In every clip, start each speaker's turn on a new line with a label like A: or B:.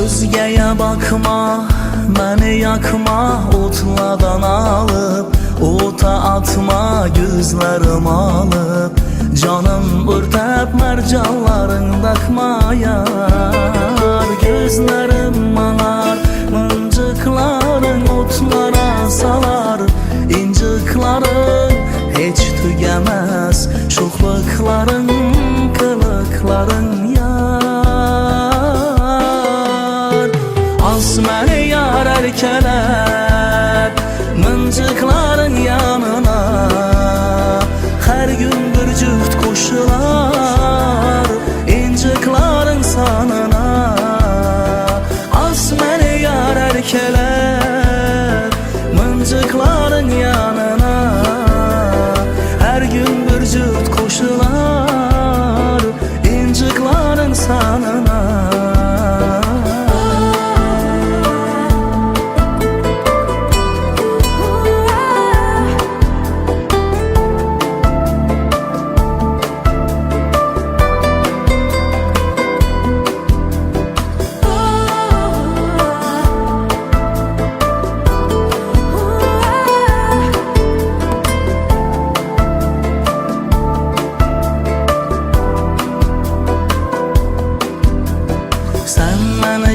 A: Özgeye bakma, beni yakma, otlardan alıp ota atma, gözlerim alıp canım örtep mercanların takma yar. Gözlerim manar, mıncıkların otlara salar, incikların hiç tügemez, şoxlıkların, kılıkların yar. Az məni yar erkeler, mıncıkların yanına, her gün bir cüft koşular, incikların sanına. Az məni yar erkeler, mıncıkların yanına, her gün bir cüft koşular, incikların sanına.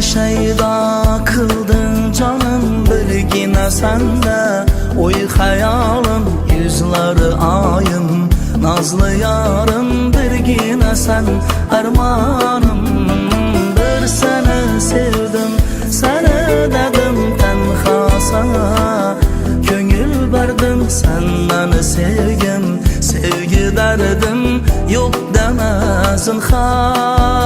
A: Şeyda kıldın canım bilgine sende, oy hayalım yüzleri ayım, nazlı yarım birgine sen armanım. Bir seni sevdim, seni dedim tenha sana, köngül verdim sen beni sevgim, sevgi derdim yok deme zinhar.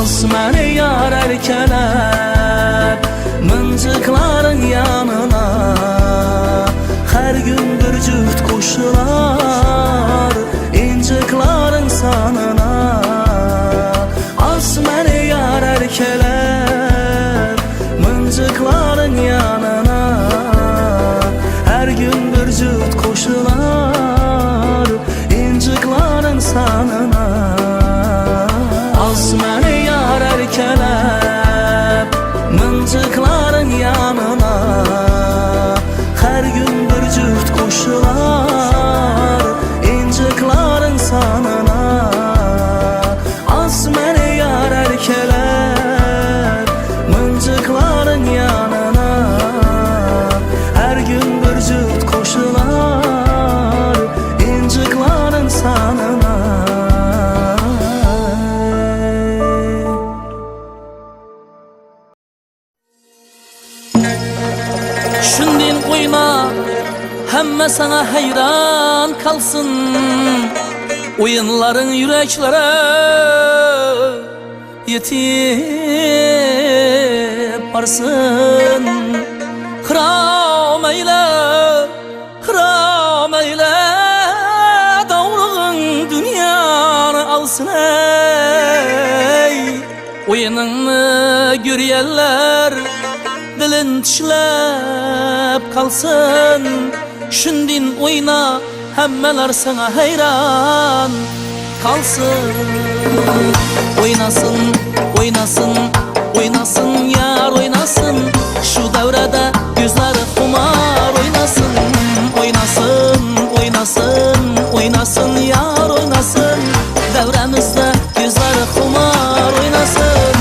A: Az məni yar erkeler, mıncıkların yanına, her gün bir cüft koşular, incikların sanına. Az məni yar erkeler, mıncıkların yanına, her gün bir cüft koşular, incikların sanına. Az məni yar erkeler, mıncıkların yanına, her gün bir cüft koşular, incikların sanına. Az məni yar erkeler, mıncıkların yanına, her gün bir cüft koşular, incikların sanına. Şundin oyna, hemme sana hayran kalsın, oyunların yüreklere yetip varsın. Hıram eyle, hıram eyle, davruğun dünyanı alsın ey. Oyununu görüyenler dilin tişlep kalsın. Şundin oyna, hemmeler sana hayran kalsın. Oynasın, oynasın, oynasın yar oynasın, şu devrede gözleri kumar oynasın. Oynasın, oynasın, oynasın yar oynasın, devremizde gözleri kumar oynasın.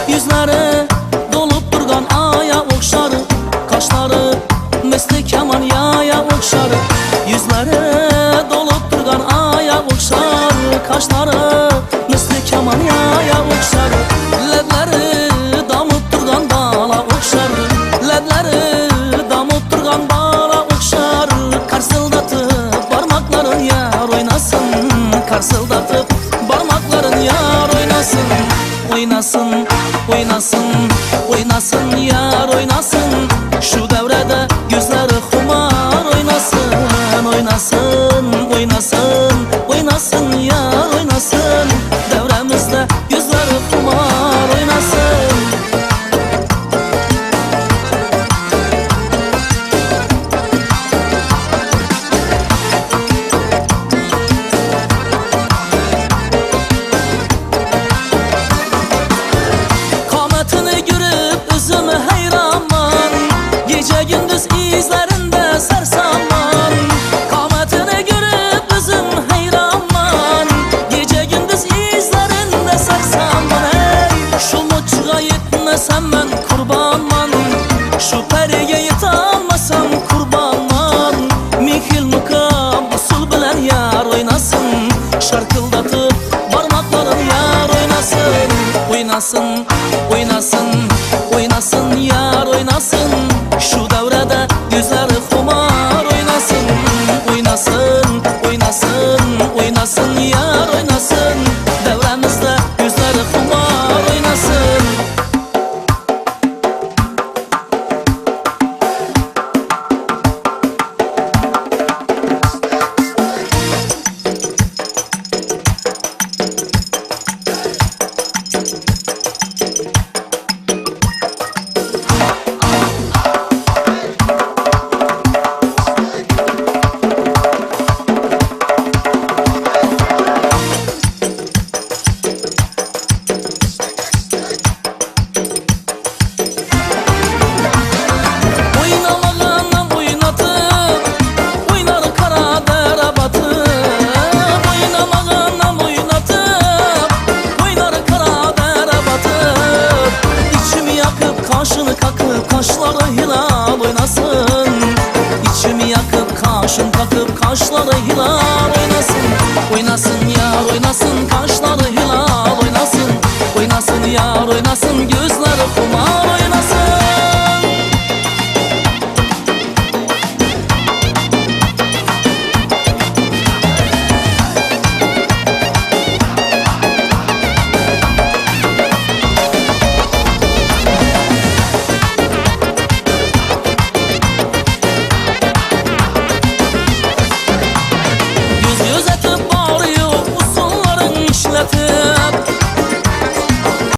A: Yüzleri dolup durgan aya okşar, kaşları misli keman yaya okşar. Yüzleri dolup durgan aya okşar, kaşları misli keman yaya okşar. Ledleri damıp durgan bala okşar, ledleri damıp durgan bala okşar. Karsıldatıp parmakların yar oynasın, karsıldatıp parmakların yar oynasın. Oynasın, oynasın, oynasın yar oynasın, şu devrede gözleri kumar oynasın. Oynasın, oynasın, oynasın yar oynasın, devremizde gözleri kumar oynasın. izlerinde sersaman, kametini görüp üzüm heyranman. Gece gündüz izlerinde sersaman. Ey şu muçuğa yetmesem ben kurbanman, şu periye yetalmasam kurbanman. Mihil mukam usul bilen yar oynasın, şarkıldatıp parmakların yar oynasın. Oynasın, oynasın, oynasın yar oynasın. Şu devrede gözleri kumar oynasın. Oynasın, oynasın, oynasın yar oynasın. Devremizde gözleri kumar oynasın. Kaşını kakıp kaşları hilal oynasın. İçimi yakıp kaşın kakıp kaşları hilal oynasın. Oynasın yar oynasın, kaşları hilal oynasın. Oynasın yar oynasın.